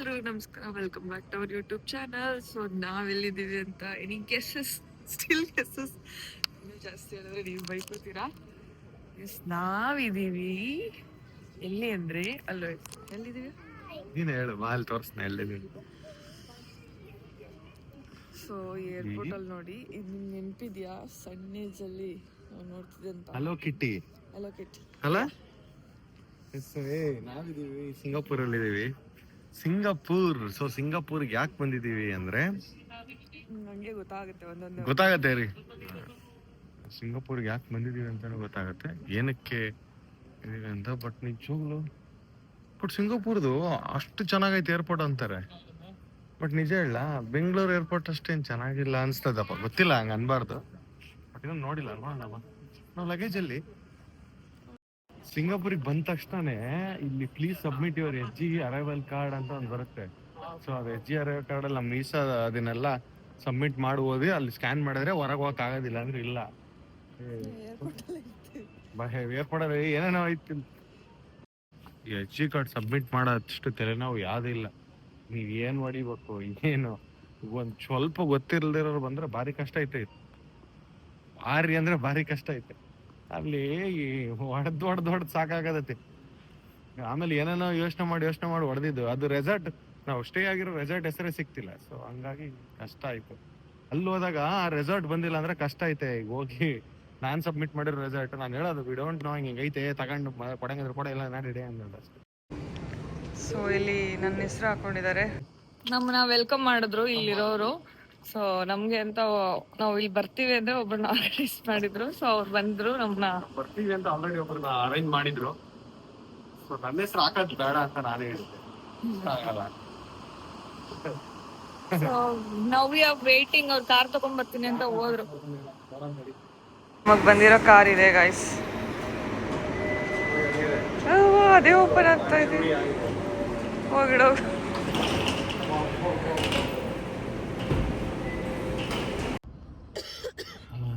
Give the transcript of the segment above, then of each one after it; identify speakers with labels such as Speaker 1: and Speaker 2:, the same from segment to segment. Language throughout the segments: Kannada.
Speaker 1: ಎಲ್ರಿಗೂ ನಮಸ್ಕಾರ, welcome back to our YouTube channel. So ನಾವೆಲ್ಲಿದ್ದೀವಿ ಅಂತ ಎನಿ ಗೆಸಸ್? Still guesses. ಇನ್ನೂ ಜಾಸ್ತಿ ಹೇಳಿದ್ರೆ ನೀವು ಬೈಕೋತೀರಾ. ಎಸ್, ನಾವಿದ್ದೀವಿ ಎಲ್ಲಿ ಅಂದ್ರೆ ಅಲ್ಲೋ. ಎಲ್ಲಿದ್ದೀವಿ
Speaker 2: ನೀನು ಹೇಳು, ಮಾಲ್ ತೋರಿಸ್ನ ಎಲ್ಲಿದ್ದೀವಿ.
Speaker 1: ಸೊ ಏರ್ಪೋರ್ಟ್ ಅಲ್ಲಿ ನೋಡಿ, ಇದು ನಿಮ್ಗೆ ನೆನಪಿದ್ಯಾ? ಸಣ್ಣೇಜ್ ಅಲ್ಲಿ ನಾವು ನೋಡ್ತಿದ್ದೆ ಅಂತ.
Speaker 2: ಹಲೋ ಕಿಟ್ಟಿ.
Speaker 1: ಹಲೋ ಕಿಟ್ಟಿ
Speaker 2: ಅಲ್ಲ, ನಾವಿದ್ದೀವಿ ಸಿಂಗಾಪುರ್ ಅಲ್ಲಿ ಇದೀವಿ. ಸಿಂಗಾಪುರ್. ಸೊ ಸಿಂಗಾಪುರ್ಗೆ ಯಾಕೆ ಬಂದಿದೀವಿ ಅಂದ್ರೆ
Speaker 1: ನಂಗೆ ಗೊತ್ತಾಗುತ್ತೆ ಒಂದೊಂದು.
Speaker 2: ಗೊತ್ತಾಗತ್ತೆ ರೀ, ಸಿಂಗಾಪುರ್ಗೆ ಯಾಕೆ ಬಂದಿದೀವಿ ಅಂತಾನು ಗೊತ್ತಾಗತ್ತೆ, ಏನಕ್ಕೆ ಇದೀವಿ ಅಂತ. ಬಟ್ ನಿಜವಾಗ್ಲು ಸಿಂಗಾಪುರ್ದು ಅಷ್ಟು ಚೆನ್ನಾಗೈತೆ ಏರ್ಪೋರ್ಟ್ ಅಂತಾರೆ. ಬಟ್ ನಿಜ ಹೇಳ, ಬೆಂಗಳೂರು ಏರ್ಪೋರ್ಟ್ ಅಷ್ಟೇನು ಚೆನ್ನಾಗಿಲ್ಲ ಅನ್ಸ್ತದಪ್ಪ. ಗೊತ್ತಿಲ್ಲ, ಹಂಗ ಅನ್ಬಾರ್ದು. ಬಟ್ ಇನ್ನೂ ನೋಡಿಲ್ಲ ಅಲ್ವಾ ನಾವು ಲಗೇಜ್ ಅಲ್ಲಿ. ಸಿಂಗಾಪುರಿಗೆ ಬಂದ ತಕ್ಷಣನೇ ಇಲ್ಲಿ please submit your HG arrival card ಅಂತ ಒಂದು ಬರುತ್ತೆ. ಸೊ ಅದು HG ಅರೈವಲ್ ಕಾರ್ಡ್ ಅಲ್ಲಿ ನಮ್ಮ ವೀಸಾ ಅದನ್ನೆಲ್ಲ ಸಬ್ಮಿಟ್ ಮಾಡಿ ಅಲ್ಲಿ ಸ್ಕ್ಯಾನ್ ಮಾಡಿದ್ರೆ ಹೊರಗೆ ಹೋಗಕ್ ಆಗೋದಿಲ್ಲ ಅಂದ್ರೆ ಇಲ್ಲ. ಏರ್ಪೋರ್ಟ್ ಅಲ್ಲಿ ಏನೇನೋ ಐತಿ. ಈ HG ಕಾರ್ಡ್ ಸಬ್ಮಿಟ್ ಮಾಡೋಷ್ಟು ತಲೆನೋವು ಯಾವ್ದು ಇಲ್ಲ. ನೀವ್ ಏನ್ ಹೊಡಿಬೇಕು, ಏನು ಒಂದ್ ಸ್ವಲ್ಪ ಗೊತ್ತಿಲ್ದಿರೋರು ಬಂದ್ರೆ ಭಾರಿ ಕಷ್ಟ ಐತೆ. ಭಾರಿ ಅಂದ್ರೆ ಭಾರಿ ಕಷ್ಟ ಐತೆ. ಅಲ್ಲಿ ಹೊಡೆದ್ ಸಾಕಾಗದತಿ. ಆಮೇಲೆ ಏನೇನೋ ಯೋಚನೆ ಮಾಡಿ ಹೊಡೆದಿದ್ದು. ಅದು ರೆಸಾರ್ಟ್, ನಾವು ಸ್ಟೇ ಆಗಿರೋ ರೆಸಾರ್ಟ್ ಹೆಸರೇ ಸಿಕ್ತಿಲ್ಲ. ಸೊ ಹಂಗಾಗಿ ಕಷ್ಟ ಆಯ್ತು. ಅಲ್ಲಿ ಹೋದಾಗ ಆ ರೆಸಾರ್ಟ್ ಬಂದಿಲ್ಲ ಅಂದ್ರೆ ಕಷ್ಟ ಐತೆ. ಈಗ ಹೋಗಿ ನಾನ್ ಸಬ್ಮಿಟ್ ಮಾಡಿರೋ ರೆಸಾರ್ಟ್ ನಾನು ಹೇಳೋದು, ವಿ ಡೋಂಟ್ ನೋ, ಹಿಂಗೆ ಐತೆ, ತಗೊಂಡು ಕೊಡಂಗಿದ್ರೆ ಕೊಡ, ಇಲ್ಲ ನಾಡಿಡೆ ಅನ್ನೋದು ಅಷ್ಟೇ.
Speaker 1: ಸೊ ಇಲ್ಲಿ ನನ್ನ ಹೆಸರು ಹಾಕೊಂಡಿದ್ದಾರೆ. ನಮ್ಮನ್ನ ವೆಲ್ಕಮ್ ಮಾಡಿದ್ರು ಇಲ್ಲಿರೋರು. ಸೊ ನಮ್ಗೆ ಅಂತ ನಾವು ಇಲ್ಲಿ ಬರ್ತೀವಿ ಅಂದ್ರೆ ಒಬ್ಬರನ್ನ ಆರ್ಗನೈಸ್ ಮಾಡಿದ್ರು. ಸೊ ಅವ್ರು ಬಂದ್ರು, ನಮ್ಮನ್ನ
Speaker 2: ಬರ್ತೀವಿ ಅಂತ ಆಲ್ರೆಡಿ ಒಬ್ಬರನ್ನ ಅರೇಂಜ್ ಮಾಡಿದ್ರು. ಸೊ ನನ್ನ ಹೆಸರು ಹಾಕೋದು ಬೇಡ ಅಂತ ನಾನೇ ಹೇಳಿದ್ದೆ. ಆಗಲ್ಲ.
Speaker 1: ನಾವು ವಿ ಆರ್ ವೇಟಿಂಗ್. ಅವ್ರು ಕಾರ್ ತಗೊಂಡ್ ಬರ್ತೀನಿ ಅಂತ ಹೋದ್ರು. ನಮಗ್ ಬಂದಿರೋ ಕಾರ್ ಇದೆ ಗೈಸ್. ಅದೇ ಓಪನ್ ಆಗ್ತಾ ಇದೆ. ಹೋಗಿಡೋ.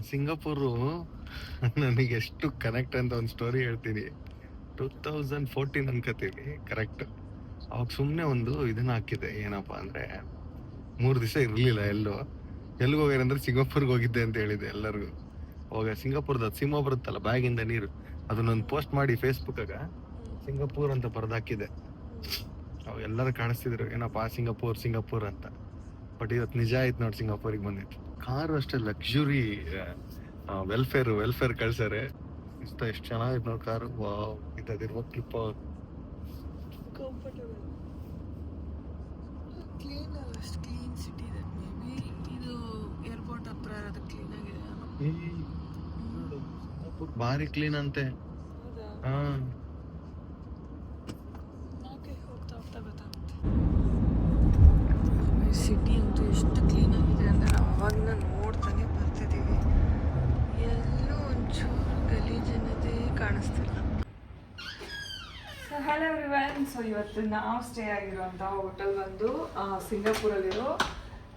Speaker 2: ಸಿಂಗಾಪುರು ನನಗೆ ಎಷ್ಟು ಕನೆಕ್ಟ್ ಅಂತ ಒಂದು ಸ್ಟೋರಿ ಹೇಳ್ತೀನಿ. 2014 ಅನ್ಕೋತೀವಿ ಕರೆಕ್ಟ್. ಅವಾಗ ಸುಮ್ಮನೆ ಒಂದು ಇದನ್ನ ಹಾಕಿದೆ. ಏನಪ್ಪಾ ಅಂದ್ರೆ 3 ದಿವಸ ಇರ್ಲಿಲ್ಲ, ಎಲ್ಲಿಗೆ ಹೋಗ್ಯಾರಂದ್ರೆ ಸಿಂಗಾಪುರ್ಗೆ ಹೋಗಿದ್ದೆ ಅಂತ ಹೇಳಿದೆ ಎಲ್ಲರಿಗೂ. ಅವಾಗ ಸಿಂಗಾಪುರ್ದ ಸಿಂಹ ಬರುತ್ತಲ್ಲ ಬ್ಯಾಗಿಂದ ನೀರು, ಅದನ್ನೊಂದು ಪೋಸ್ಟ್ ಮಾಡಿ ಫೇಸ್ಬುಕ್ಕಾಗ ಸಿಂಗಾಪುರ್ ಅಂತ ಬರ್ದಾಕಿದೆ. ಅವಾಗ ಎಲ್ಲರೂ ಕಾಣಿಸ್ತಿದ್ರು, ಏನಪ್ಪಾ ಸಿಂಗಾಪುರ್ ಅಂತ. ಬಟ್ ಇವತ್ತು ನಿಜ ಆಯ್ತು ನೋಡಿ, ಸಿಂಗಾಪುರಿಗೆ ಬಂದಿತ್ತು. ಕಾರು ಅಷ್ಟೇ ಲಕ್ಸುರಿ, ವೆಲ್ಫೇರ್ ಕಳ್ಸಾರೆ. ಎಷ್ಟು ಚೆನ್ನಾಗಿತ್ತು ನೋಡಿ ಕಾರು. ವಾವ್, ಇದಿರುವ ಕ್ಲಿಪ್.
Speaker 1: ಕ್ಲೀನ್ ಸಿಟಿ ಇದೆ. ಮೇ ಬಿ ಇದು ಏರ್ಪೋರ್ಟ್ ಹತ್ರ ಇರೋದು ಕ್ಲೀನ್ ಆಗಿದೆ.
Speaker 2: ಭಾರಿ ಕ್ಲೀನ್ ಅಂತೆ. ಹಾ,
Speaker 1: ಹೋಗ್ತಾ ಗೊತ್ತಾಗುತ್ತೆ. ಸಿಟಿ ಅಂತೂ ಎಷ್ಟು ಕ್ಲೀನ್ ಆಗಿದೆ ಅಂದರೆ ನಾವು ಅವಾಗಿನ ನೋಡ್ತಾನೆ ಬರ್ತಿದ್ದೀವಿ. ಎಲ್ಲೂ ಒಂಚೂರು ಗಲೀಜನ್ನದೇ ಕಾಣಿಸ್ತಿಲ್ಲ. So hello everyone. ಸೊ ಇವತ್ತು ನಾವು ಸ್ಟೇ ಆಗಿರುವಂಥ ಹೋಟೆಲ್ ಬಂದು ಸಿಂಗಾಪುರಲ್ಲಿರೋ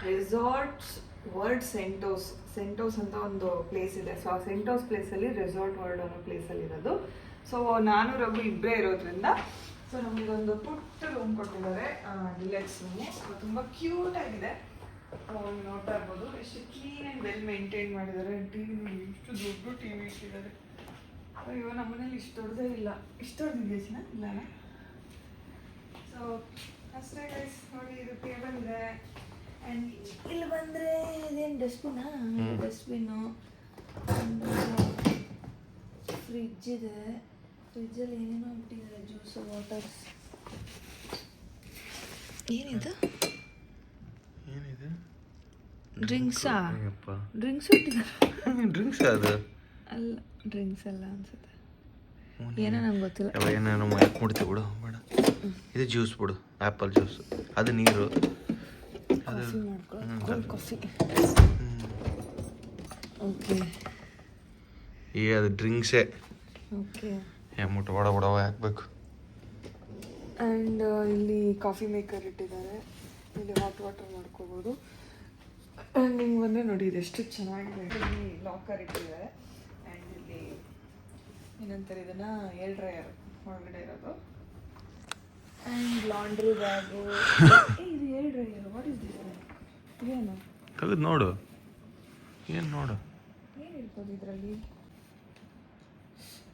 Speaker 1: ರೆಸಾರ್ಟ್ಸ್ ವರ್ಲ್ಡ್ ಸೆಂಟೋಸ್ ಅಂತ ಒಂದು ಪ್ಲೇಸ್ ಇದೆ. ಸೊ ಆ ಸೆಂಟೋಸ್ ಪ್ಲೇಸಲ್ಲಿ ರೆಸಾರ್ಟ್ ವರ್ಲ್ಡ್ ಅನ್ನೋ ಪ್ಲೇಸಲ್ಲಿ ಇರೋದು. ಸೊ ನಾನು ರಘು ಇಬ್ಬರೇ ಇರೋದ್ರಿಂದ ಸೊ ನಮಗೊಂದು ಪುಟ್ಟ ರೂಮ್ ಕೊಟ್ಟಿದ್ದಾರೆ, ಡಿಲೆಕ್ಸ್ ರೂಮು. ತುಂಬ ಕ್ಯೂಟ್ ಆಗಿದೆ. ನೋಡ್ತಾ ಇರ್ಬೋದು ಎಷ್ಟು ಕ್ಲೀನ್ ಆ್ಯಂಡ್ ವೆಲ್ ಮೇಂಟೈನ್ ಮಾಡಿದ್ದಾರೆ. ಟಿವಿ ನೋಡಿ, ಎಷ್ಟು ದೊಡ್ಡ ಟಿವಿ ಇಟ್ಟಿದ್ದಾರೆ. ಅಯ್ಯೋ, ನಮ್ಮ ಮನೇಲಿ ಇಷ್ಟು ದೊಡ್ಡದೇ ಇಲ್ಲ. ಇಷ್ಟು ದೊಡ್ಡದಿದೆಯಾ ಚಿನ್ನ? ಇಲ್ಲ. ಸೊ ಅಷ್ಟೇ ಗೈಸ್. ನೋಡಿ, ಇದು ಟೇಬಲ್ ಇದೆ. ಆ್ಯಂಡ್ ಇಲ್ಲಿ ಬಂದರೆ ಇದೇನು ಡಸ್ಟ್ಬಿನ್ನು. ಫ್ರಿಡ್ಜ್ ಇದೆ. ಫ್ರಿಡ್ಜಲ್ಲಿ ಏನೇನೋ ಇಟ್ಟಿದ್ದಾರೆ, ಜ್ಯೂಸು, ವಾಟರ್ಸ್. ಏನಿದೆ ಡ್ರಿಂಕ್ಸಾ? ಡ್ರಿಂಕ್ಸ್ ಇಟ್ಟಿದ್ದಾರೆ.
Speaker 2: ಡ್ರಿಂಕ್ಸ್ ಅದು
Speaker 1: ಅಲ್ಲ, ಡ್ರಿಂಕ್ಸ್ ಅಲ್ಲ ಅನ್ಸುತ್ತೆ. ಏನೋ ನಂಗೆ ಗೊತ್ತಿಲ್ಲ.
Speaker 2: ಏನೇನೋ ಮಾಡ್ತೀವಿ ಬಿಡು, ಬೇಡ. ಇದು ಜ್ಯೂಸ್ ಬಿಡು, ಆ್ಯಪಲ್ ಜ್ಯೂಸ್. ಅದು ನೀರು,
Speaker 1: ಕಾಫಿ ಮಾಡ್ಕೊಳ್ಳೋ ಕಾಫಿ. ಓಕೆ,
Speaker 2: ಅದು ಡ್ರಿಂಕ್ಸೇ.
Speaker 1: ಓಕೆ,
Speaker 2: ಮುಟ್ಟು ಬಡವ ಹಾಕ್ಬೇಕು.
Speaker 1: ಆ್ಯಂಡ್ ಇಲ್ಲಿ ಕಾಫಿ ಮೇಕರ್ ಇಟ್ಟಿದ್ದಾರೆ. ಇಲ್ಲಿ ಹಾಟ್ ವಾಟರ್ ಮಾಡ್ಕೋಬೋದು. ಆ್ಯಂಡ್ ಹಿಂಗೆ ಬಂದರೆ ನೋಡಿ, ಇದೆಷ್ಟು ಚೆನ್ನಾಗಿದೆ. ಇಲ್ಲಿ ಲಾಕರ್ ಇಟ್ಟಿದ್ದಾರೆ. ಆ್ಯಂಡ್ ಇಲ್ಲಿ ಏನಂತಾರೆ ಇದನ್ನು, ಏರ್ ಡ್ರೈಯರ್ ಒಳಗಡೆ ಇರೋದು. And laundry bag. ಇದು hair dryer. What is this? ಇದೇನು?
Speaker 2: ತೆಗೆದು ನೋಡು. ಏನು ನೋಡು?
Speaker 1: ಏನು ಇರ್ಬೋದು ಇದರಲ್ಲಿ?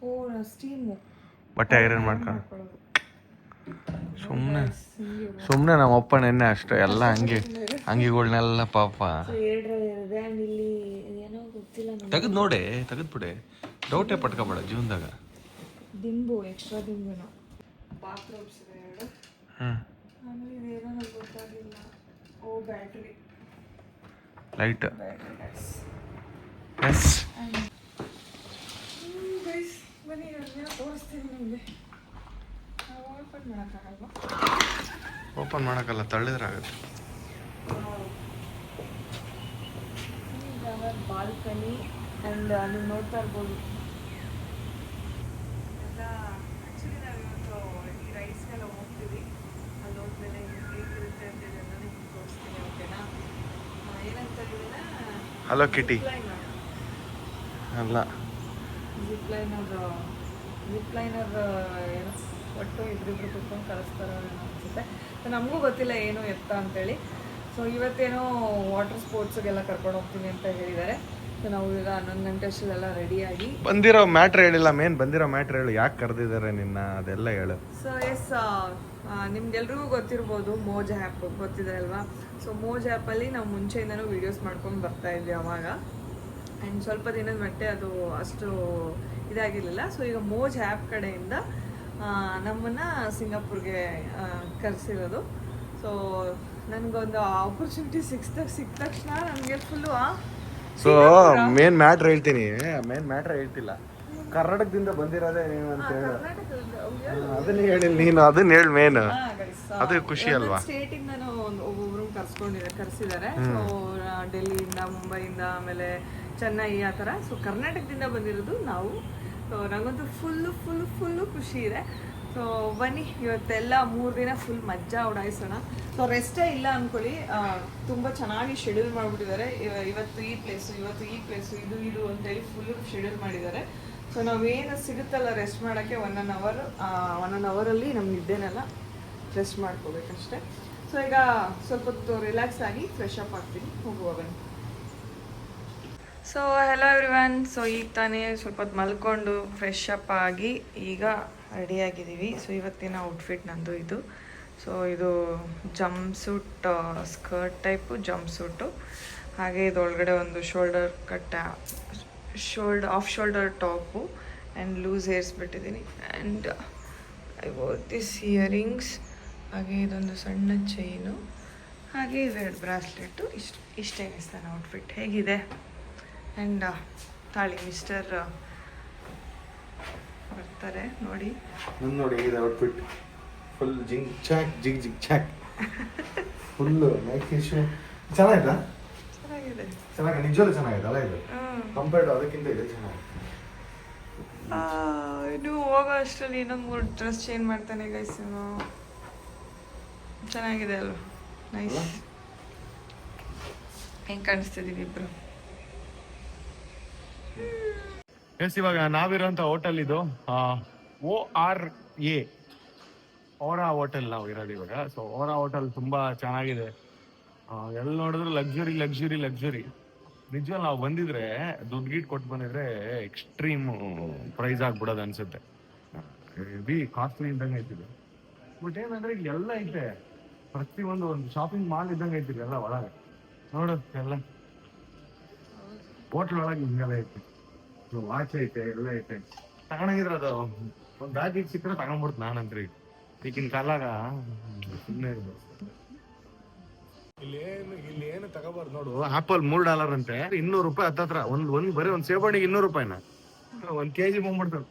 Speaker 1: ಓ ಸ್ಟೀಮು.
Speaker 2: ಬಟ್ಟೆ ಐರನ್ ಮಾಡ್ಕೊಳ್ಳೋದು. ಸುಮ್ಮನೆ ನಮ್ಮ ಅಪ್ಪ ನೆನ್ನೆ ಅಷ್ಟೇ ಎಲ್ಲ ಅಂಗಿಗಳ್ನೆಲ್ಲ ಪಾಪ
Speaker 1: ಹೇರ್ ಡ್ರೈಯರ್ ಇದೆ. ಆ್ಯಂಡ್ ಇಲ್ಲಿ ಏನೋ ಗೊತ್ತಿಲ್ಲ.
Speaker 2: ತೆಗೆದು ನೋಡಿ, ತೆಗೆದ್ಬಿಡೆ. ಡೌಟೇ ಪಟ್ಕೋಬೇಡ ಜೀವನದಾಗ.
Speaker 1: ದಿಂಬು, ಎಕ್ಸ್ಟ್ರಾ ದಿಂಬುನು. ಬಾತ್ರೂಮ್ಸ್ ಇದೆ ಎರಡು. ಆಮೇಲೆ ಇದೇನೋ ನನಗೆ ಗೊತ್ತಾಗಿಲ್ಲ. ಓ ಬ್ಯಾಟ್ರಿ,
Speaker 2: ಲೈಟ್.
Speaker 1: ಗೈಸ್ ಬನ್ನಿ ಅದನ್ನ ತೋರಿಸ್ತೀನಿ ನಿಮಗೆ. ಓಪನ್ ಮಾಡೋಕ್ಕಾಗಲ್ವಾ?
Speaker 2: ಓಪನ್ ಮಾಡೋಕ್ಕಲ್ಲ, ತಳ್ಳಿದ್ರೆ ಆಗುತ್ತೆ.
Speaker 1: ಬಾಲ್ಕನಿ. ಆ್ಯಂಡ್ ನೀವು ನೋಡ್ತಾ ಇರ್ಬೋದು ಎಲ್ಲ. ಆ್ಯಕ್ಚುಲಿ ನಾವು ಇವತ್ತು ಈ ರೈಸ್ಗೆಲ್ಲ ಹೋಗ್ತೀವಿ. ಅಲ್ಲಿ ಹೋದ್ಮೇಲೆ ಹೇಗಿರುತ್ತೆ ಅಂತ ಎಲ್ಲ ನಿಮ್ಗೆ ತೋರಿಸ್ತೀನಿ. ಓಕೆನಾ? ಏನಂತ ಹೇಳಿದ್ರೆ
Speaker 2: ಹಲೋ ಕಿಟಿ ಅಲ್ಲ, ಜಿಪ್ ಲೈನರ್
Speaker 1: ಏನೋ ಒಟ್ಟು ಇಬ್ಬರಿಬ್ರು ಕುತ್ಕೊಂಡು ಕಳಿಸ್ತಾರೋ ಏನೋ ಅನಿಸುತ್ತೆ. ಸೊ ನಮಗೂ ಗೊತ್ತಿಲ್ಲ ಏನು ಎತ್ತ ಅಂತೇಳಿ. ಸೊ ಇವತ್ತೇನೋ ವಾಟರ್ ಸ್ಪೋರ್ಟ್ಸ್ಗೆಲ್ಲ ಕರ್ಕೊಂಡು ಹೋಗ್ತೀನಿ ಅಂತ ಹೇಳಿದ್ದಾರೆ. ಸೊ ನಾವು ಈಗ 11 ಗಂಟೆ ಅಷ್ಟೆಲ್ಲ ರೆಡಿಯಾಗಿ
Speaker 2: ಬಂದಿರೋ ಮ್ಯಾಟ್ರ್ ಹೇಳಿಲ್ಲ. ಬಂದಿರೋ ಮ್ಯಾಟ್ರ್ ಹೇಳು, ಯಾಕೆ ಕರೆದಿದ್ದಾರೆ ನಿನ್ನ, ಅದೆಲ್ಲ ಹೇಳು.
Speaker 1: ಸೊ ಎಸ್, ನಿಮ್ಗೆಲ್ರಿಗೂ ಗೊತ್ತಿರ್ಬೋದು ಮೋಜ್ ಆ್ಯಪ್ ಗೊತ್ತಿದೆ ಅಲ್ವಾ? ಸೊ ಮೋಜ್ ಆ್ಯಪಲ್ಲಿ ನಾವು ಮುಂಚೆಯಿಂದನೂ ವೀಡಿಯೋಸ್ ಮಾಡ್ಕೊಂಡು ಬರ್ತಾ ಇದ್ವಿ ಅವಾಗ. ಆ್ಯಂಡ್ ಸ್ವಲ್ಪ ದಿನದ ಮಟ್ಟೆ ಅದು ಅಷ್ಟು ಇದಾಗಿರಲಿಲ್ಲ. ಸೊ ಈಗ ಮೋಜ್ ಆ್ಯಪ್ ಕಡೆಯಿಂದ ನಮ್ಮನ್ನು ಸಿಂಗಾಪುರ್ಗೆ ಕರೆಸಿರೋದು. ಸೊ ನನಗೊಂದು ಆಪರ್ಚುನಿಟಿ ಸಿಕ್ಕ ತಕ್ಷಣ ನನಗೆ ಫುಲ್ಲು
Speaker 2: ಸೊ ಮೇನ್ ಮ್ಯಾಟ್ರ್ ಹೇಳ್ತೀನಿ. ಮೇನ್ ಮ್ಯಾಟ್ರ್ ಹೇಳ್ತಿಲ್ಲ, ಕರ್ನಾಟಕದಿಂದ ಬಂದಿರೋದೇ ನೀವು ಅಂತ ಹೇಳು. ಅದನ್ನ ಹೇಳಿಲ್ಲ ನೀನು, ಅದನ್ನ ಹೇಳಿ. ಮೇನ್ ಅದು ಖುಷಿ ಅಲ್ವಾ?
Speaker 1: ಸ್ಟೇಟಿಂದನೂ ಒಬ್ಬೊಬ್ರು ಕರೆಸಿದ್ದಾರೆ. ಸೊ ಡೆಲ್ಲಿಯಿಂದ, ಮುಂಬೈಯಿಂದ, ಆಮೇಲೆ ಚೆನ್ನೈ, ಆ ಥರ. ಸೊ ಕರ್ನಾಟಕದಿಂದ ಬಂದಿರೋದು ನಾವು. ಸೊ ನನಗಂತೂ ಫುಲ್ಲು ಖುಷಿ ಇದೆ. ಸೊ ಬನ್ನಿ ಇವತ್ತೆಲ್ಲ 3 ದಿನ ಫುಲ್ ಮಜ್ಜಾ ಉಡಾಯಿಸೋಣ. ಸೊ ರೆಸ್ಟೇ ಇಲ್ಲ ಅಂದ್ಕೊಳ್ಳಿ, ತುಂಬ ಚೆನ್ನಾಗಿ ಶೆಡ್ಯೂಲ್ ಮಾಡಿಬಿಟ್ಟಿದ್ದಾರೆ. ಇವತ್ತು ಈ ಪ್ಲೇಸು, ಇವತ್ತು ಈ ಪ್ಲೇಸು, ಇದು ಅಂತೇಳಿ ಫುಲ್ಲು ಶೆಡ್ಯೂಲ್ ಮಾಡಿದ್ದಾರೆ. ಸೊ ನಾವೇನು ಸಿಗುತ್ತಲ್ಲ ರೆಸ್ಟ್ ಮಾಡೋಕ್ಕೆ 1 ಅವರಲ್ಲಿ ನಮ್ಮ ನಿದ್ದೆನೆಲ್ಲ ರೆಸ್ಟ್ ಮಾಡ್ಕೋಬೇಕಷ್ಟೆ. ಸೊ ಈಗ ಸ್ವಲ್ಪ ಹೊತ್ತು ರಿಲ್ಯಾಕ್ಸ್ ಆಗಿ ಫ್ರೆಶ್ ಅಪ್ ಆಗ್ತೀನಿ. ಹೋಗುವ ಬನ್ನಿ. So hello everyone. ಸೊ ಈಗ ತಾನೇ ಸ್ವಲ್ಪ ಹೊತ್ತು ಮಲ್ಕೊಂಡು ಫ್ರೆಶ್ ಅಪ್ ಆಗಿ ಈಗ ರೆಡಿಯಾಗಿದ್ದೀವಿ. ಸೊ ಇವತ್ತಿನ ಔಟ್ಫಿಟ್ ನಂದು ಇದು. ಸೊ ಇದು jumpsuit, skirt type jumpsuit. ಹಾಗೆ ಇದೊಳಗಡೆ ಒಂದು shoulder cut, off shoulder top and loose hairs ಬಿಟ್ಟಿದ್ದೀನಿ. And I got this earrings. ಹಾಗೆ ಇದೊಂದು ಸಣ್ಣ ಚೈನು, ಹಾಗೆ ಇವೆರಡು ಬ್ರಾಸ್ಲೆಟು. ಇಷ್ಟೇ ನನ್ನ ಔಟ್ಫಿಟ್. ಹೇಗಿದೆ? ಆ್ಯಂಡ್ ತಾಳಿ ಮಿಸ್ಟರ್ ಬರ್ತಾರೆ ನೋಡಿ.
Speaker 2: ನೋಡಿ ಇದು ಔಟ್ಫಿಟ್ ಫುಲ್ ಜಿಂಗ್ ಚಾಕ್ ಫುಲ್ಲು ಚೆನ್ನಾಗಿದೆ. ನಿಜವಲ್ಲೂ ಚೆನ್ನಾಗಿದೆ ಅಲ್ಲ ಇದು? ಕಂಪೇರ್ಡ್ ಅದಕ್ಕಿಂತ ಇದೆ ಚೆನ್ನಾಗಿದೆ.
Speaker 1: ಇನ್ನು ಹೋಗೋ ಅಷ್ಟರಲ್ಲಿ ಇನ್ನೊಂದು 3 ಡ್ರೆಸ್ ಚೇಂಜ್ ಮಾಡ್ತಾನೆ ಗೈಸ್. ಚೆನ್ನಾಗಿದೆ ಅಲ್ವ? ನೈಸ್. ಹೆಂಗೆ ಕಾಣಿಸ್ತಿದ್ದೀವಿ ಇಬ್ರು?
Speaker 2: ಎಸ್, ಇವಾಗ ನಾವಿರೋಂಥ ಹೋಟೆಲ್ ಇದು ORA ಓರಾ ಹೋಟೆಲ್ ನಾವು ಇರೋದು ಇವಾಗ. ಸೊ ಓರಾ ಹೋಟೆಲ್ ತುಂಬಾ ಚೆನ್ನಾಗಿದೆ. ಎಲ್ಲಿ ನೋಡಿದ್ರು ಲಕ್ಸುರಿ. ನಿಜವಲ್ಲ, ನಾವು ಬಂದಿದ್ರೆ ದುಡ್ಡು ಗೀಟ್ ಕೊಟ್ಟು ಬಂದಿದ್ರೆ ಎಕ್ಸ್ಟ್ರೀಮ್ ಪ್ರೈಸ್ ಆಗ್ಬಿಡೋದು ಅನ್ಸುತ್ತೆ. ಹೆವಿ ಕಾಸ್ಟ್ಲಿ ಇದ್ದಂಗೆ ಐತಿದೆ. ಬಟ್ ಏನಂದ್ರೆ ಇಲ್ಲಿ ಎಲ್ಲ ಐತೆ, ಪ್ರತಿಯೊಂದು ಒಂದು ಶಾಪಿಂಗ್ ಮಾಲ್ ಇದ್ದಂಗೆ ಐತಿದೆ ಎಲ್ಲ ಒಳಗೆ. ನೋಡು ಎಲ್ಲ ಹೋಟ್ಲ್ ಒಳಗೆ ಹಿಂಗೆಲ್ಲ ಐತೆ. ವಾಚ್ ಐತೆ, ಎಲ್ಲ ಐತೆ. ತಗೊಂಡಂಗಿದ್ರೆ ಅದು ಒಂದು ಬ್ಯಾಗ್ ಈಗ ಸಿಕ್ಕರೆ ತಗೊಂಡ್ಬಿಡ್ತು ನಾನಂತ್ರಿ. ಈಗಿನ ಕಾಲಾಗ ಸುಮ್ಮನೆ ಇರ್ಬೋದು. ಇಲ್ಲಿ ಏನು ತಗೋಬಾರ್ದು ನೋಡು. ಆಪಲ್ $3 ಅಂತೆ, $200 ಹತ್ತತ್ರ. ಒಂದ್ ಬರೀ ಒಂದು ಸೇಬಣ್ಣಿಗೆ $200. 1 kg ಬಂದ್ಬಿಡ್ತಾರೆ.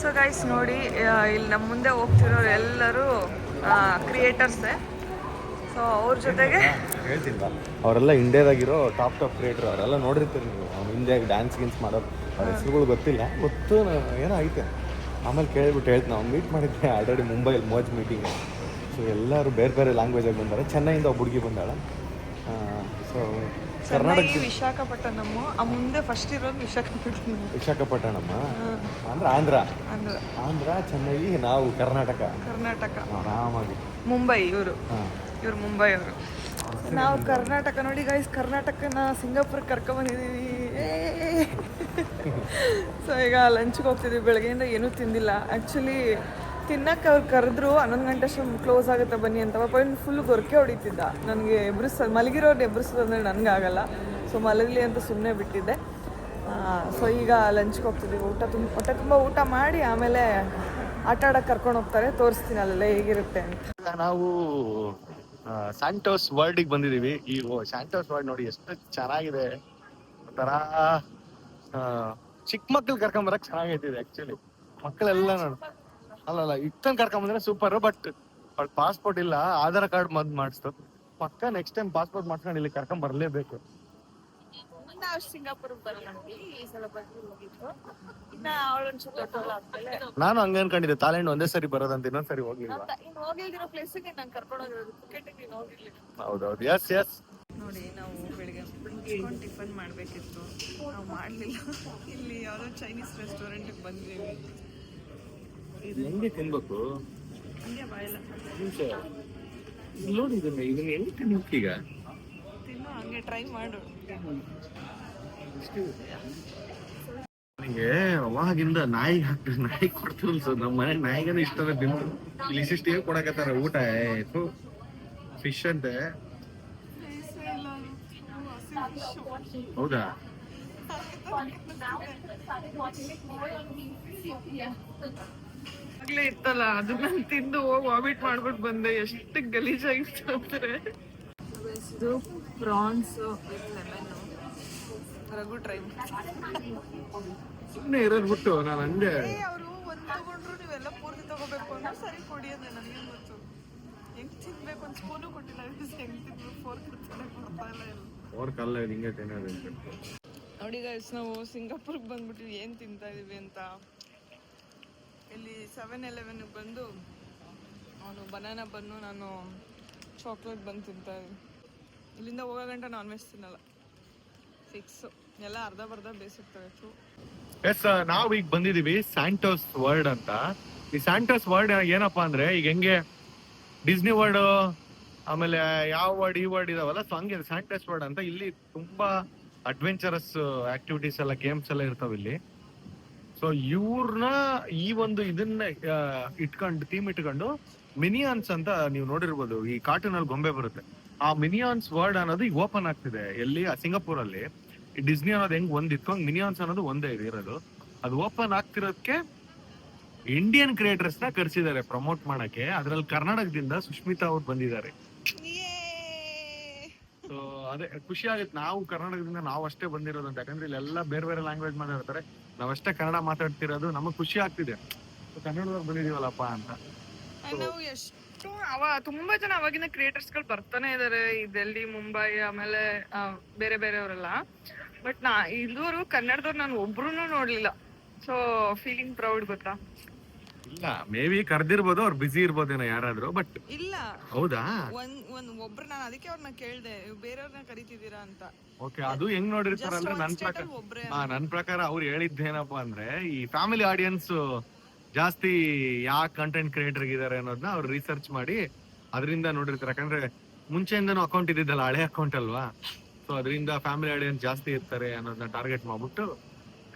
Speaker 1: ಸೊ ಗೈಸ್ ನೋಡಿ, ಇಲ್ಲಿ ನಮ್ಮ ಮುಂದೆ ಹೋಗ್ತಿರೋರು ಎಲ್ಲರೂ ಕ್ರಿಯೇಟರ್ಸೇ. ಸೊ ಅವ್ರ ಜೊತೆಗೆ
Speaker 2: ಹೇಳ್ತಿಲ್ವಾ, ಅವರೆಲ್ಲ ಇಂಡಿಯಾದಾಗಿರೋ ಟಾಪ್ ಕ್ರಿಯೇಟರ್. ಅವರೆಲ್ಲ ನೋಡಿರ್ತೀರಿ ನೀವು. ಇಂಡಿಯಾಗ ಡ್ಯಾನ್ಸ್ ಗಿನ್ಸ್ ಮಾಡೋರು. ಅವ್ರ ಹೆಸರುಗಳು ಗೊತ್ತಿಲ್ಲ, ಗೊತ್ತು ಏನೋ ಐತೆ. ಆಮೇಲೆ ಕೇಳ್ಬಿಟ್ಟು ಹೇಳ್ತೀನಿ. ನಾವು ಮೀಟ್ ಮಾಡಿದ್ದೆ ಆಲ್ರೆಡಿ ಮುಂಬೈಲಿ ಮೋಜ್ ಮೀಟಿಂಗ್. ಸೊ ಎಲ್ಲರೂ ಬೇರೆ ಲ್ಯಾಂಗ್ವೇಜಾಗಿ ಬಂದಾರೆ. ಚೆನ್ನೈಯಿಂದ ಒಬ್ಬ ಹುಡುಗಿ ಬಂದಾಳ. ಸೊ
Speaker 1: ಚೆನ್ನೈ ವಿಶಾಖಪಟ್ಟಣಂ, ಆ ಮುಂದೆ ಫಸ್ಟ್ ಇರೋದು ವಿಶಾಖಪಟ್ಟಣಂ.
Speaker 2: ವಿಶಾಖಪಟ್ಟಣಮ್ಮ ಅಂದ್ರೆ ಆಂಧ್ರ, ಚೆನ್ನೈ, ನಾವು ಕರ್ನಾಟಕ. ಆರಾಮಾಗಿ
Speaker 1: ಮುಂಬೈ, ಇವರು ಮುಂಬೈ ಅವರು. ನಾವು ಕರ್ನಾಟಕ ನೋಡಿ ಗೈಸ್, ಕರ್ನಾಟಕನ ಸಿಂಗಾಪುರ್ಗೆ ಕರ್ಕೊಂಬಂದಿದ್ದೀವಿ. ಸೊ ಈಗ ಲಂಚ್ಗೆ ಹೋಗ್ತಿದ್ದೀವಿ. ಬೆಳಗ್ಗೆಯಿಂದ ಏನೂ ತಿಂದಿಲ್ಲ. ಆ್ಯಕ್ಚುಲಿ ತಿನ್ನಕ್ಕೆ ಅವ್ರು ಕರೆದ್ರು 11 ಗಂಟೆ ಅಷ್ಟು ಕ್ಲೋಸ್ ಆಗುತ್ತೆ ಬನ್ನಿ ಅಂತ. ಪಾಪ ಇನ್ನು ಫುಲ್ ಗೊರಕೆ ಹೊಡಿತಿದ್ದ. ನನಗೆ ಮಲಗಿರೋರು ಎಬ್ಬರಿಸೋದಂದ್ರೆ ನನಗಾಗಲ್ಲ. ಸೊ ಮಲಗಲಿ ಅಂತ ಸುಮ್ಮನೆ ಬಿಟ್ಟಿದ್ದೆ. ಸೊ ಈಗ ಲಂಚ್ಗೆ ಹೋಗ್ತಿದ್ದೀವಿ. ಹೊಟ್ಟೆ ತುಂಬ ಊಟ ಮಾಡಿ ಆಮೇಲೆ ಆಟ ಆಡೋಕ್ಕೆ ಕರ್ಕೊಂಡು ಹೋಗ್ತಾರೆ. ತೋರಿಸ್ತೀನಿ ಅಲ್ಲೆಲ್ಲ ಹೇಗಿರುತ್ತೆ ಅಂತ.
Speaker 2: ನಾವು ಸ್ಯಾಂಟೋಸ್ ವರ್ಲ್ಡಿಗೆ ಬಂದಿದ್ದೀವಿ. ಈ ಸ್ಯಾಂಟೋಸ್ ವರ್ಲ್ಡ್ ನೋಡಿ ಎಷ್ಟು ಚೆನ್ನಾಗಿದೆ. ಒಂಥರ ಚಿಕ್ಕ ಮಕ್ಳು ಕರ್ಕೊಂಬರಕ್ ಚೆನ್ನಾಗೈತಿದೆ. ಆಕ್ಚುಲಿ ಮಕ್ಕಳೆಲ್ಲ ಅಲ್ಲಲ್ಲ ಇತ್ತನ್ ಕರ್ಕೊಂಬಂದ್ರೆ ಸೂಪರ್. ಬಟ್ ಪಾಸ್ಪೋರ್ಟ್ ಇಲ್ಲ, ಆಧಾರ್ ಕಾರ್ಡ್ ಮಾಡಿಸ್ತು. ಪಕ್ಕ ನೆಕ್ಸ್ಟ್ ಟೈಮ್ ಪಾಸ್ಪೋರ್ಟ್ ಮಾಡ್ಕೊಂಡು ಇಲ್ಲಿ ಕರ್ಕೊಂಡ್ ಬರ್ಲೇಬೇಕು. ನಾನು ಹಂಗ ಅನ್ಕೊಂಡಿದ್ದೆ, ಥಾಯ್ಲೆಂಡ್ ಒಂದೇ ಸರಿ ಬರೋದಂತ, ಇನ್ನೊಂದ್ಸರಿ ಹೋಗ್ಲಿಲ್ಲ. ಹೌದೌದು, ಎಸ್ ಎಸ್.
Speaker 1: ನೋಡಿ, ನಾವು ಬೆಳಿಗ್ಗೆ ಟಿಫನ್ ಮಾಡಬೇಕಿತ್ತು, ನಾವು ಮಾಡಲಿಲ್ಲ. ಇಲ್ಲಿ ಯಾವುದೋ ಚೈನೀಸ್ ರೆಸ್ಟೋರೆಂಟಿಗೆ ಬಂದಿದ್ದೀವಿ.
Speaker 2: ಹೆಂಗೆ ತಿನ್ಬೇಕು
Speaker 1: ಹಂಗೆ ಬಾಯಿಲ್ಲ
Speaker 2: ನೋಡಿ, ಇದನ್ನ ಹೆಂಗೆ ತಿನ್ಬೇಕೀಗ?
Speaker 1: ತಿನ್ನು, ಹಂಗೆ ಟ್ರೈ ಮಾಡು.
Speaker 2: ನನಗೆ ಅವಾಗಿಂದ ನಾಯಿ ಕೊಡ್ತಿರಲ್ಲ ಸರ್. ನಮ್ಮ ಮನೆ ನಾಯಿಗನ ಇಷ್ಟ ತಿಂದು ಇಲ್ಲಿ ಇಷ್ಟಿಗೆ ಕೊಡಕತ್ತಾರ ಊಟ. ಫಿಶ್ ಅಂತೆ. ಹೌದಾ?
Speaker 1: ಆಗ್ಲೇ ಇತ್ತಲ್ಲ, ಅದನ್ನ ತಿಂದು ಹೋಗಿ ವಾಮಿಟ್ ಮಾಡ್ಬಿಟ್ಟು ಬಂದೆ. ಎಷ್ಟು ಗಲೀಜಾಗಿತ್ತು ಅಂದ್ರೆ. ಇದು prawns with lemon. Raghu try
Speaker 2: ಸುಮ್ಮನೆ ಇರೋದು ಬಿಟ್ಟು ನಾನು ಹಂಗೆ.
Speaker 1: ಅವರು ಒಂದು ತಗೊಂಡ್ರು ನೀವೆಲ್ಲ ಪೂರ್ತಿ ತಗೋಬೇಕು ಅಂದ್ರೆ ಸರಿ ಕೊಡಿ ಅಂದ್ರೆ ನನಗೇನು ಗೊತ್ತು. ಹೆಂಗ್ ತಿನ್ಬೇಕು, ಒಂದು ಸ್ಪೂನು ಕೊಟ್ಟಿಲ್ಲ. ಹೆಂಗ್ ತಿನ್ಬೇಕು, ಫೋರ್ಕ್ ಕೊಡ್ತಾ ಇಲ್ಲ. ಫೋರ್ಕ್
Speaker 2: ಅಲ್ಲ, ಹಿಂಗೆ ತಿನ್ನೋದು.
Speaker 1: ನೋಡಿ ಗೈಸ್, ನಾವು ಸಿಂಗಾಪುರ್ಗೆ ಬಂದ್ಬಿಟ್ಟು ಏನು ತಿಂತಾ ಇದೀವಿ ಅಂತ. ಇಲ್ಲಿ 7-Eleven ಬಂದು ಅವನು ಬನಾನಾ ಬನ್ನು, ನಾನು ಚಾಕ್ಲೇಟ್ ಬನ್ ತಿಂತಾ ಇದ್ದೀನಿ. ಇಲ್ಲಿಂದ ಹೋಗೋ ಗಂಟ ನಾನ್ ವೆಜ್ ತಿನ್ನಲ್ಲ, ಫಿಕ್ಸು. ಎಲ್ಲ ಅರ್ಧ ಬೇಯಿಸಿರ್ತಾರೆ.
Speaker 2: ಎಸ್, ನಾವು ಈಗ ಬಂದಿದೀವಿ ಸ್ಯಾಂಟೋಸ್ ವರ್ಲ್ಡ್ ಅಂತ. ಈ ಸ್ಯಾಂಟೋಸ್ ವರ್ಲ್ಡ್ ಏನಪ್ಪಾ ಅಂದ್ರೆ, ಈಗ ಹೆಂಗೆ ಡಿಸ್ನಿ ವರ್ಲ್ಡ್, ಆಮೇಲೆ ಯಾವ ವರ್ಡ್ ಈ ವರ್ಡ್ ಇದಾವಲ್ಲ, ಸೊ ಹಂಗೆ ಸ್ಯಾಂಟೋಸ್ ವರ್ಲ್ಡ್ ಅಂತ. ಇಲ್ಲಿ ತುಂಬಾ ಅಡ್ವೆಂಚರಸ್ ಆಕ್ಟಿವಿಟೀಸ್ ಎಲ್ಲ, ಗೇಮ್ಸ್ ಎಲ್ಲ ಇರ್ತಾವ ಇಲ್ಲಿ. ಸೊ ಇವ್ರನ್ನ ಈ ಒಂದು ಇದನ್ನ ಥೀಮ್ ಇಟ್ಕೊಂಡು ಮಿನಿಯಾನ್ಸ್ ಅಂತ ನೀವು ನೋಡಿರ್ಬೋದು, ಈ ಕಾರ್ಟೂನ್ ಅಲ್ಲಿ ಗೊಂಬೆ ಬರುತ್ತೆ. ಆ ಮಿನಿಯಾನ್ಸ್ ವರ್ಲ್ಡ್ ಅನ್ನೋದು ಈಗ ಓಪನ್ ಆಗ್ತಿದೆ. ಎಲ್ಲಿ? ಸಿಂಗಾಪುರ್ ಅಲ್ಲಿ. ಈ ಡಿಸ್ನಿ ಅನ್ನೋದು ಹೆಂಗ್ ಒಂದಿತ್ತು, ಹಂಗ್ ಮಿನಿಯಾನ್ಸ್ ಅನ್ನೋದು ಒಂದೇ ಇರೋದು. ಅದು ಓಪನ್ ಆಗ್ತಿರೋದಕ್ಕೆ ಇಂಡಿಯನ್ ಕ್ರಿಯೇಟರ್ಸ್ ನ ಕರ್ಸಿದ್ದಾರೆ ಪ್ರಮೋಟ್ ಮಾಡಕ್ಕೆ. ಅದ್ರಲ್ಲಿ ಕರ್ನಾಟಕದಿಂದ ಸುಷ್ಮಿತಾ ಅವ್ರು ಬಂದಿದ್ದಾರೆ. ಸೊ ಅದೇ ಖುಷಿ ಆಗುತ್ತೆ. ನಾವು ಕರ್ನಾಟಕದಿಂದ ನಾವು ಅಷ್ಟೇ ಬಂದಿರೋದಂತ. ಯಾಕಂದ್ರೆ ಇಲ್ಲೆಲ್ಲ ಬೇರೆ ಬೇರೆ ಲ್ಯಾಂಗ್ವೇಜ್ ಮಾತಾಡ್ತಾರೆ, ನಾವಷ್ಟೇ ಕನ್ನಡ ಮಾತಾಡ್ತಿರೋದು. ನಮಗ್ ಖುಷಿ ಆಗ್ತಿದೆ ಕನ್ನಡದವ್ರು ಬಂದಿದೀವಲ್ಲಪ್ಪ ಅಂತ.
Speaker 1: ನಾವು ಎಷ್ಟು ತುಂಬಾ ಜನ ಅವಾಗಿನ ಕ್ರಿಯೇಟರ್ಸ್ ಗಳು ಬರ್ತಾನೆ ಇದಾರೆ, ಈ ಡೆಲ್ಲಿ, ಮುಂಬೈ, ಆಮೇಲೆ ಬೇರೆ ಬೇರೆಯವರೆಲ್ಲ. ಬಟ್ ಇದುವರೆಗೂ ಕನ್ನಡದವ್ರು ನಾನು ಒಬ್ರು ನೋಡ್ಲಿಲ್ಲ. ಸೊ ಫೀಲಿಂಗ್ ಪ್ರೌಡ್, ಗೊತ್ತಾ?
Speaker 2: ಇಲ್ಲ, ಮೇ ಬಿ ಕರ್ದಿರ್ಬೋದು, ಅವ್ರು ಬಿಸಿ ಇರ್ಬೋದೇನೋ ಯಾರಾದ್ರೂ. ಬಟ್
Speaker 1: ಇಲ್ಲ,
Speaker 2: ಹೌದಾ?
Speaker 1: ಒಬ್ರು, ನಾನು ಅದಕ್ಕೆ ಅವ್ರನ್ನ ಕೇಳ್ದೆ, ಬೇರೆಯವ್ರನ್ನ ಕರಿತಿದ್ದೀರಾ ಅಂತ.
Speaker 2: ಓಕೆ, ಅದು ಹೆಂಗ್ ನೋಡಿರ್ತಾರ ಅಂದ್ರೆ, ನನ್ ಪ್ರಕಾರ ಅವ್ರು ಹೇಳಿದ್ದೇನಪ್ಪಾ ಅಂದ್ರೆ, ಈ ಫ್ಯಾಮಿಲಿ ಆಡಿಯನ್ಸ್ ಜಾಸ್ತಿ ಯಾವ ಕಂಟೆಂಟ್ ಕ್ರಿಯೇಟರ್ ಇದಾರೆ ಅನ್ನೋದನ್ನ ಅವ್ರು ರಿಸರ್ಚ್ ಮಾಡಿ ಅದರಿಂದ ನೋಡಿರ್ತಾರೆ. ಯಾಕಂದ್ರೆ ಮುಂಚೆಯಿಂದನೂ ಅಕೌಂಟ್ ಇದ್ದಿದ್ದಲ್ಲ, ಹಳೆ ಅಕೌಂಟ್ ಅಲ್ವಾ. ಸೊ ಅದರಿಂದ ಫ್ಯಾಮಿಲಿ ಆಡಿಯನ್ಸ್ ಜಾಸ್ತಿ ಇರ್ತಾರೆ ಅನ್ನೋದನ್ನ ಟಾರ್ಗೆಟ್ ಮಾಡ್ಬಿಟ್ಟು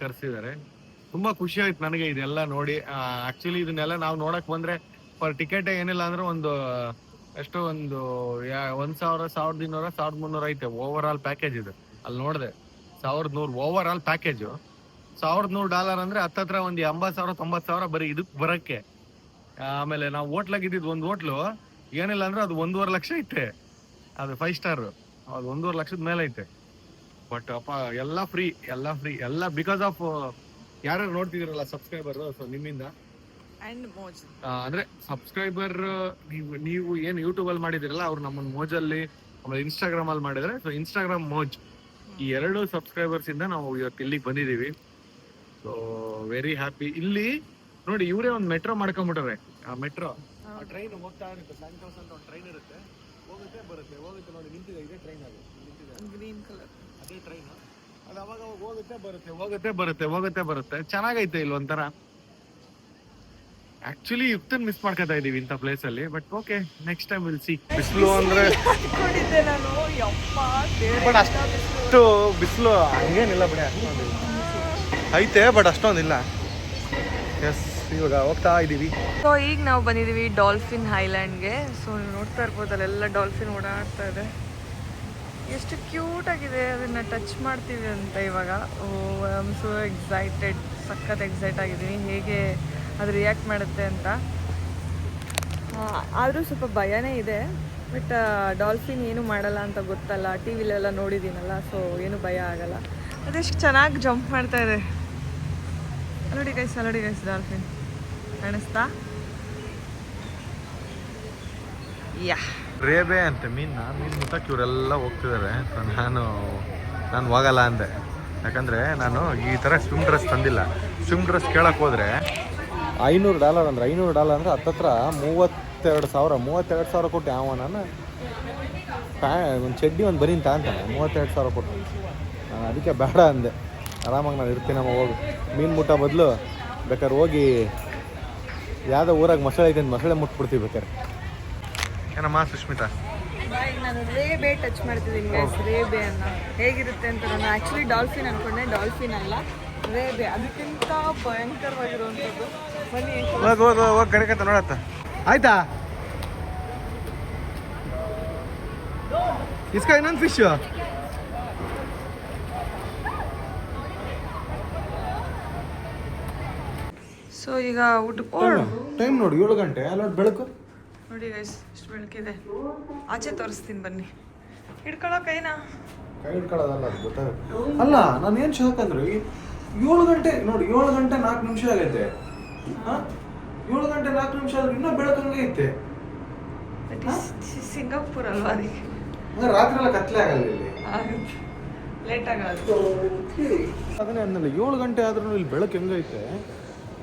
Speaker 2: ಕರ್ಸಿದ್ದಾರೆ. ತುಂಬಾ ಖುಷಿ ಆಯ್ತು ನನಗೆ ಇದೆಲ್ಲ ನೋಡಿ. ಆಕ್ಚುಲಿ ಇದನ್ನೆಲ್ಲ ನಾವು ನೋಡಕ್ ಬಂದ್ರೆ ಪರ್ ಟಿಕೆಟ್ ಏನಿಲ್ಲ ಅಂದ್ರೆ ಒಂದು ಎಷ್ಟೋ ಒಂದು 1,000, 1,200, 1,300 ಐತೆ ಓವರ್ ಆಲ್ ಪ್ಯಾಕೇಜ್ ಇದೆ. ಅಲ್ಲಿ ನೋಡಿದೆ 1,100 ಓವರ್ ಆಲ್ ಪ್ಯಾಕೇಜ್. $1,100 ಅಂದ್ರೆ ಹತ್ತತ್ರ ಒಂದು 80,000, 90,000 ಬರೀ ಇದಕ್ ಬರಕ್ಕೆ. ಆಮೇಲೆ ನಾವು ಹೋಟ್ಲಾಗಿದ್ದು ಒಂದು ಹೋಟ್ಲು ಏನಿಲ್ಲ ಅಂದ್ರೆ ಅದು 1.5 ಲಕ್ಷ ಐತೆ. ಅದು 5 ಸ್ಟಾರ್, ಅದು 1.5 ಲಕ್ಷದ ಮೇಲೆ ಐತೆ. ಬಟ್ ಅಪ್ಪ ಎಲ್ಲ ಫ್ರೀ ಎಲ್ಲ ಬಿಕಾಸ್ ಆಫ್ ಯಾರು ನೋಡ್ತಿದಿರಲ್ಲ ಸಬ್ಸ್ಕ್ರೈಬರ್. ಸೊ ನಿಮ್ಮಿಂದ ಅಂದ್ರೆ ಸಬ್ಸ್ಕ್ರೈಬರ್ ನೀವು ಏನು ಯೂಟ್ಯೂಬ್ ಅಲ್ಲಿ ಮಾಡಿದಿರಲ್ಲ, ಅವ್ರು ನಮ್ಮನ್ನ ಮೋಜಲ್ಲಿ ಆಮೇಲೆ ಇನ್ಸ್ಟಾಗ್ರಾಮ್ ಅಲ್ಲಿ ಮಾಡಿದ್ರೆ. ಸೊ ಇನ್ಸ್ಟಾಗ್ರಾಮ್ ಮೋಜ್, ಈ 2 ಸಬ್ಸ್ಕ್ರೈಬರ್ಸ್ ಇಂದ ನಾವು ಇವತ್ತು ಇಲ್ಲಿಗೆ ಬಂದಿದೀವಿ. So very happy. ಇಲ್ಲಿ ನೋಡಿ, ಇವರೇ ಒಂದು ಮೆಟ್ರೋ ಮಾಡ್ಕೊಂಡ್ಬಿಟ್ರೆ. ಆ ಮೆಟ್ರೋ ಟ್ರೈನ್ ಹೋಗ್ತಾ ಇರುತ್ತೆ, ಸ್ಯಾಂಟೋಸ್ ಅಂತ ಒಂದು ಟ್ರೈನ್ ಇರುತ್ತೆ, ಹೋಗುತ್ತೆ ಬರುತ್ತೆ ನೋಡಿ ನಿಂತಿದೆ. ಇದೇ ಟ್ರೈನ್ ಅದು ನಿಂತಿದೆ,
Speaker 1: ಗ್ರೀನ್ ಕಲರ್.
Speaker 2: ಅದೇ ಟ್ರೈನ್ ಅದು. ಅವಾಗ ಹೋಗುತ್ತೆ ಬರುತ್ತೆ. ಚೆನ್ನಾಗೈತೆ ಇಲ್ಲಿ ಒಂಥರ. ಆಕ್ಚುಲಿ ಯುಕ್ತನ್ ಮಿಸ್ ಮಾಡ್ಕೊತಾ ಇದೀವಿ ಇಂಥ ಪ್ಲೇಸ್ ಅಲ್ಲಿ. But okay, next time will see. ಬಿಸಿಲು ಅಂದ್ರೆ
Speaker 1: ನಾನು ಯಪ್ಪ
Speaker 2: ಬಟ್ ಅಷ್ಟು ಬಿಸಿಲು ಹಂಗೇನಿಲ್ಲ ಬಿಡಿ, ಅಷ್ಟೊಂದಿಲ್ಲ ಐತೆ ಬಟ್ ಅಷ್ಟೊಂದಿಲ್ಲ. ಎಸ್, ಇವಾಗ ಹೋಗ್ತಾ ಇದೀವಿ.
Speaker 1: ಸೊ ಈಗ ನಾವು ಬಂದಿದ್ದೀವಿ ಡಾಲ್ಫಿನ್ ಐಲ್ಯಾಂಡ್ಗೆ. ಸೊ ನೀವು ನೋಡ್ತಾ ಇರ್ಬೋದು, ಅಲ್ಲೆಲ್ಲ ಡಾಲ್ಫಿನ್ ಓಡಾಡ್ತಾ ಇದೆ. ಎಷ್ಟು ಕ್ಯೂಟ್ ಆಗಿದೆ, ಅದನ್ನ ಟಚ್ ಮಾಡ್ತೀವಿ ಅಂತ ಇವಾಗ. ಐ ಆಮ್ ಸೋ ಎಕ್ಸೈಟೆಡ್, ಸಖತ್ ಎಕ್ಸೈಟ್ ಆಗಿದ್ದೀನಿ ಹೇಗೆ ಅದು ರಿಯಾಕ್ಟ್ ಮಾಡುತ್ತೆ ಅಂತ. ಆದರೂ ಸ್ವಲ್ಪ ಭಯನೇ ಇದೆ, ಬಟ್ ಡಾಲ್ಫಿನ್ ಏನು ಮಾಡಲ್ಲ ಅಂತ ಗೊತ್ತಲ್ಲ, ಟಿ ವಿಲೆಲ್ಲ ನೋಡಿದ್ದೀನಲ್ಲ, ಸೊ ಏನು ಭಯ ಆಗಲ್ಲ. ಅದೆಷ್ಟು ಚೆನ್ನಾಗಿ ಜಂಪ್ ಮಾಡ್ತಾ ಇದೆ ನೋಡಿ ಗೈಸ್ ಡಾಲ್ಫಿನ್ ಕಾಣಿಸ್ತಾ. ಯಾ
Speaker 2: ರೇಬೆ ಅಂತೆ ಮೀನ್ ಮುಟ್ಟಕ್ಕೆ ಇವರೆಲ್ಲ ಹೋಗ್ತಿದ್ದಾರೆ. ನಾನು ಹೋಗಲ್ಲ ಅಂದೆ, ಯಾಕಂದರೆ ನಾನು ಈ ಥರ ಸ್ವಿಮ್ ಡ್ರೆಸ್ ತಂದಿಲ್ಲ. ಸ್ವಿಮ್ ಡ್ರೆಸ್ ಕೇಳಕ್ಕೆ ಹೋದರೆ $500 ಅಂದರೆ $500 ಅಂದರೆ ಹತ್ತತ್ರ 32,000 ಕೊಟ್ಟು ಯಾವ ನಾನು ಒಂದು ಚಡ್ಡಿ ಒಂದು ಬರೀ ಅಂತಾನೆ 32,000 ಕೊಟ್ಟು. ನಾನು ಅದಕ್ಕೆ ಬೇಡ ಅಂದೆ, ಆರಾಮಾಗಿ ನಾನು ಇರ್ತೀನಮ್ಮ, ಹೋಗಿ ಮೀನು ಮುಟ್ಟ ಬದಲು ಬೇಕಾದ್ರೆ ಹೋಗಿ ಯಾವುದೋ ಊರಾಗ ಮೊಸಳೆ ಐತೆ ಅಂತ ಮೊಸಳೆ ಮುಟ್ಬಿಡ್ತೀವಿ ಬೇಕಾದ್ರೆ. ಏನಮ್ಮ ಸುಷ್ಮಿತಾ?
Speaker 1: ಈಗ ನಾನು ರೇಬೆ ಟಚ್ ಮಾಡ್ತಿದ್ದೀನಿ ಗೈಸ್. ರೇಬೆ ಅನ್ನ ಹೇಗಿರುತ್ತೆ ಅಂತ ನಾನು ಆ್ಯಕ್ಚುಲಿ ಡಾಲ್ಫಿನ್ ಅನ್ಕೊಂಡೆ, ಡಾಲ್ಫಿನ್ ಅಲ್ಲ ರೇಬೆ, ಅದಕ್ಕಿಂತ ಭಯಂಕರವಾಗಿರುವಂಥದ್ದು. ಬನ್ನಿ
Speaker 2: ಹೋಗಿ ಕರೆಕತ್ತ ನೋಡತ್ತ. ಆಯ್ತಾ ಇಸ್ಕ ಇನ್ನೊಂದು ಫಿಶ್.
Speaker 1: ಸೊ ಈಗ ಊಟಕ್ಕೆ
Speaker 2: ಟೈಮ್ ನೋಡಿ 7 ಗಂಟೆ. ಅಲ್ಲೋಡಿ ಬೆಳಕು
Speaker 1: ನೋಡಿ ಗೈಸ್, ಇಷ್ಟು ಬೆಳಕಿದೆ. ಆಚೆ ತೋರಿಸ್ತೀನಿ ಬನ್ನಿ. ಹಿಡ್ಕೊಳ್ಳೋ ಕೈನಾ?
Speaker 2: ಕೈ ಹಿಡ್ಕೊಳ್ಳೋದಲ್ಲ, ಅದು ಗೊತ್ತಾಗುತ್ತೆ. ಅಲ್ಲ, ನಾನು ಏನು ಶಾಕ್ ಅಂದ್ರೆ 7 ಗಂಟೆ ನೋಡಿ, 7 ಗಂಟೆ 4 ನಿಮಿಷ ಆಗೈತೆ. 7 ಗಂಟೆ 4 ನಿಮಿಷ ಆದ್ರೆ ಇನ್ನೂ ಬೆಳಕಂಗೆ ಐತೆ.
Speaker 1: ಸಿಂಗಾಪುರ್ ಅಲ್ವಾ, ಅದಕ್ಕೆ
Speaker 2: ರಾತ್ರಿ ಎಲ್ಲ ಕತ್ಲೆ ಆಗಲ್ಲ ಇಲ್ಲಿ,
Speaker 1: ಲೇಟ್ ಆಗೋದು.
Speaker 2: ಅದನ್ನೇ ಅಂದಲ್ಲ, 7 ಗಂಟೆ ಆದ್ರೂ ಇಲ್ಲಿ ಬೆಳಕು ಹೆಂಗೈತೆ.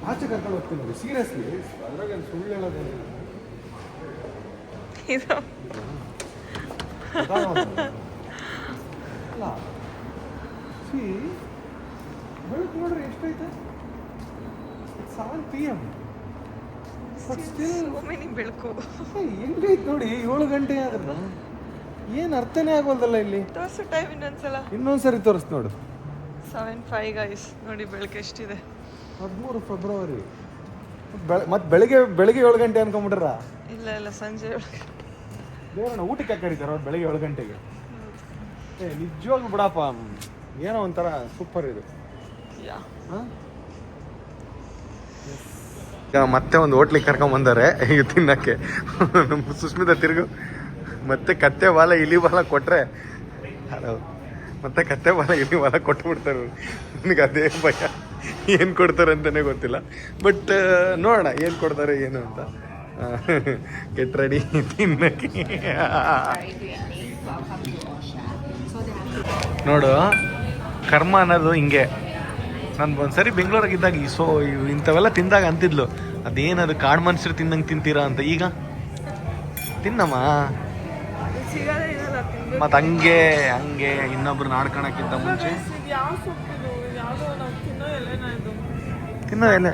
Speaker 2: ಆಚೆ ಕರ್ಕೊಂಡು ಹೋಗ್ತೀನಿ ನೋಡಿ, ಸೀರಿಯಸ್ಲಿ. ಅದ್ರಾಗ ಸುಳ್ಳು ಹೇಳೋದೇನಿಲ್ಲ. ಅಲ್ಲ ಸಿ ಬೆಳಕು ನೋಡ್ರಿ ಎಷ್ಟೈತೆ. 7 PM.
Speaker 1: ಬೆಳಕು
Speaker 2: ಹೆಂಗೈತೆ ನೋಡಿ 7 ಗಂಟೆ ಆದ್ರೂ ಏನು ಅರ್ಥನೇ ಆಗೋಲ್ದಲ್ಲ ಇಲ್ಲಿ.
Speaker 1: ತೋರಿಸು ಟೈಮ್
Speaker 2: ಇನ್ನೊಂದ್ಸರಿ ತೋರಿಸ್ ನೋಡು.
Speaker 1: 7:05 ಗೈಸ್, ನೋಡಿ ಬೆಳಕು ಎಷ್ಟಿದೆ.
Speaker 2: 13 ಫೆಬ್ರವರಿ. ಮತ್ತೆ ಬೆಳಿಗ್ಗೆ 7 ಗಂಟೆ ಅನ್ಕೊಂಬಿಟ್ರ?
Speaker 1: ಇಲ್ಲ ಸಂಜೆ
Speaker 2: ದೇವರನ್ನ ಊಟಕ್ಕೆ ಕರೀತಾರ ಅವ್ರು ಬೆಳಿಗ್ಗೆ 7 ಗಂಟೆಗೆ. ನಿಜವಾಗ್ಲೂ ಬಿಡಪ್ಪ, ಏನೋ ಒಂಥರ ಸೂಪರ್ ಇದು. ಈಗ ಮತ್ತೆ ಒಂದು ಹೋಟ್ಲಿಗೆ ಕರ್ಕೊಂಡ್ ಬಂದಾರೆ ಈಗ ತಿನ್ನಕ್ಕೆ. ನಮ್ಮ ಸುಸ್ಮಿತಾ ತಿರುಗು. ಮತ್ತೆ ಕತ್ತೆ ಬಾಲ ಇಲಿ ಬಾಲ ಕೊಟ್ರೆ ಮತ್ತೆ ಕತ್ತೆ ಬಾಲ ಇಲಿ ಬಾಲ ಕೊಟ್ಬಿಡ್ತಾರೆ. ನನಗೆ ಅದೇ ಭಯ, ಏನು ಕೊಡ್ತಾರೆ ಅಂತಲೇ ಗೊತ್ತಿಲ್ಲ. ಬಟ್ ನೋಡೋಣ ಏನು ಕೊಡ್ತಾರೆ ಏನು ಅಂತ. ಗೆಟ್ ರೆಡಿ ತಿನ್ನಕ್ಕೆ. ನೋಡು, ಕರ್ಮ ಅನ್ನೋದು ಹಿಂಗೆ. ನಾನು ಒಂದ್ಸರಿ ಬೆಂಗಳೂರಾಗಿದ್ದಾಗ ಇಂಥವೆಲ್ಲ ತಿಂದಾಗ ಅಂತಿದ್ಲು, ಅದೇನದು ಕಾಡು ಮನುಷ್ಯರು ತಿನ್ನಂಗೆ ತಿಂತೀರಾ ಅಂತ. ಈಗ ತಿನ್ನಮ್ಮ. ಮತ್ತು ಹಂಗೆ ಇನ್ನೊಬ್ರು ನಾಡ್ಕೊಳಕ್ಕಿಂತ ಮುಂಚೆ ತಿನ್ನೋ ಎಲೆ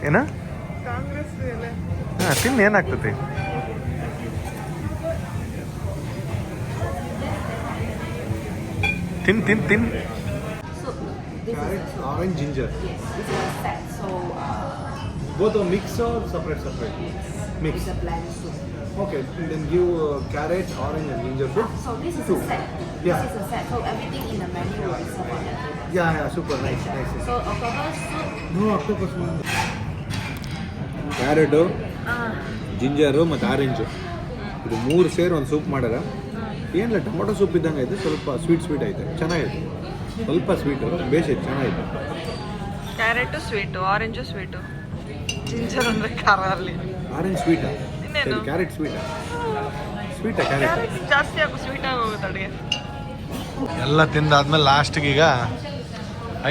Speaker 2: ಏನ? ಹಾಂ, ತಿನ್ನು, ಏನಾಗ್ತದೆ. ತಿನ್. Orange ginger.
Speaker 3: This is a set, so
Speaker 2: Both are mix or separate? Mix.
Speaker 3: it's a blend soup.
Speaker 2: Okay, then give carrot, orange and ginger soup.
Speaker 3: So this is
Speaker 2: Soup.
Speaker 3: a set.
Speaker 2: Yeah.
Speaker 3: This is a set. So everything in the menu will be served on that table.
Speaker 2: Yeah, super nice.
Speaker 3: So octopus soup.
Speaker 2: No, octopus one. Carrot, ginger ಮತ್ತು ಆರೆಂಜು ಇದು 3 ಸೇರಿ ಒಂದು ಸೂಪ್ ಮಾಡ್ಯಾರ. ಏನಿಲ್ಲ, ಟೊಮೊಟೊ ಸೂಪ್ ಇದ್ದಂಗೆ ಐತೆ, ಸ್ವಲ್ಪ ಸ್ವೀಟ್ ಐತೆ, ಚೆನ್ನಾಗೈತೆ. ಸ್ವಲ್ಪ ಸ್ವೀಟು ಬೇಸೈತೆ, ಚೆನ್ನಾಗೈತೆ.
Speaker 1: Carrot sweet, orange sweet, ginger ಅಂದರೆ ಖಾರ ಅಲ್ಲಿ.
Speaker 2: ಆರೆಂಜ್ ಸ್ವೀಟಾ?
Speaker 1: ಇನ್ನೇನು?
Speaker 2: ಕ್ಯಾರೆಟ್ ಸ್ವೀಟಾ? ಕ್ಯಾರೆಟ್
Speaker 1: ಜಾಸ್ತಿ ಆಗು, ಸ್ವೀಟ್ ಆಗೋಗುತ್ತೆ ಅಡುಗೆ.
Speaker 2: ಎಲ್ಲ ತಿಂದಾದ್ಮೇಲೆ ಲಾಸ್ಟಿಗೆ ಈಗ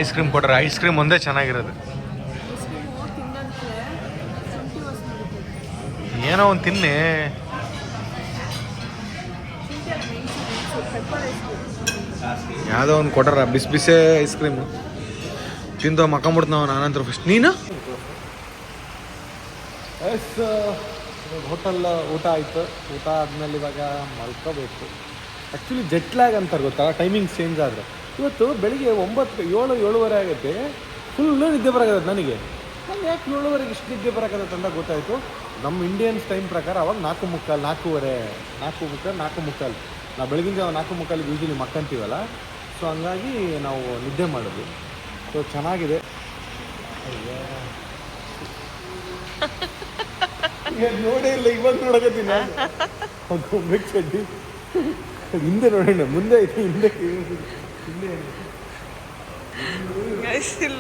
Speaker 2: ಐಸ್ ಕ್ರೀಮ್ ಕೊಟ್ರೆ. ಐಸ್ ಕ್ರೀಮ್ ಒಂದೇ ಚೆನ್ನಾಗಿರೋದು. ಏನೋ ಒಂದು ತಿನ್ನಿ.
Speaker 1: Pepper ice cream.
Speaker 2: ಯಾವುದೋ ಒಂದು ಕೊಟ್ಟಾರ ಬಿಸಿ ಬಿಸಿ ಐಸ್ ಕ್ರೀಮು ತಿಂದು ಮಕ್ಕಂಬಿಡ್ತು ನಾವು ನಾನಂತರ ಫಸ್ಟ್ ನೀನು ಎಸ್ ಹೋಟೆಲ್ ಊಟ ಆಯಿತು. ಊಟ ಆದಮೇಲೆ ಇವಾಗ ಮಲ್ಕೋಬೇಕು. ಆ್ಯಕ್ಚುಲಿ ಜೆಟ್ ಲ್ಯಾಗ್ ಅಂತಾರೆ ಗೊತ್ತಾ, ಟೈಮಿಂಗ್ಸ್ ಚೇಂಜ್ ಆದರೆ. ಇವತ್ತು ಬೆಳಿಗ್ಗೆ 7:30 ಆಗುತ್ತೆ, ಫುಲ್ಲು ನಿದ್ದೆ ಬರೋಕತ್ತೆ ನನಗೆ. ನಾನು ಯಾಕೆ 7:30 ಇಷ್ಟು ನಿದ್ದೆ ಬರೋಕತ್ತೆ ಅಂತ ಗೊತ್ತಾಯಿತು. ನಮ್ಮ ಇಂಡಿಯನ್ಸ್ ಟೈಮ್ ಪ್ರಕಾರ ಅವಾಗ 4:45 ನಾವು ಬೆಳಗಿನ ಜಾವ 4:45 ಯೂಶಲಿ ಮಕ್ಕಂತೀವಲ್ಲ. ಸೊ ಹಂಗಾಗಿ ನಾವು ನಿದ್ದೆ ಮಾಡೋದು. ಸೊ ಚೆನ್ನಾಗಿದೆ. ನೋಡೇ ಇಲ್ಲ, ಇವಾಗ ನೋಡಕತ್ತೀನಿ ನಾನು. ಚಡ್ಡಿ ಹಿಂದೆ ನೋಡೋಣ, ಮುಂದೆ ಐತೆ, ಹಿಂದೆ ಹಿಂದೆ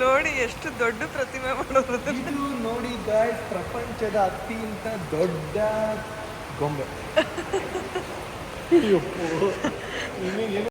Speaker 1: ನೋಡಿ ಎಷ್ಟು ದೊಡ್ಡ ಪ್ರತಿಮೆ ಮಾಡೋದು.
Speaker 2: ಇದು ನೋಡಿ ಗಾಯ್ಸ್, ಪ್ರಪಂಚದ ಅತ್ಯಂತ ದೊಡ್ಡ ಗೊಂಬೆ.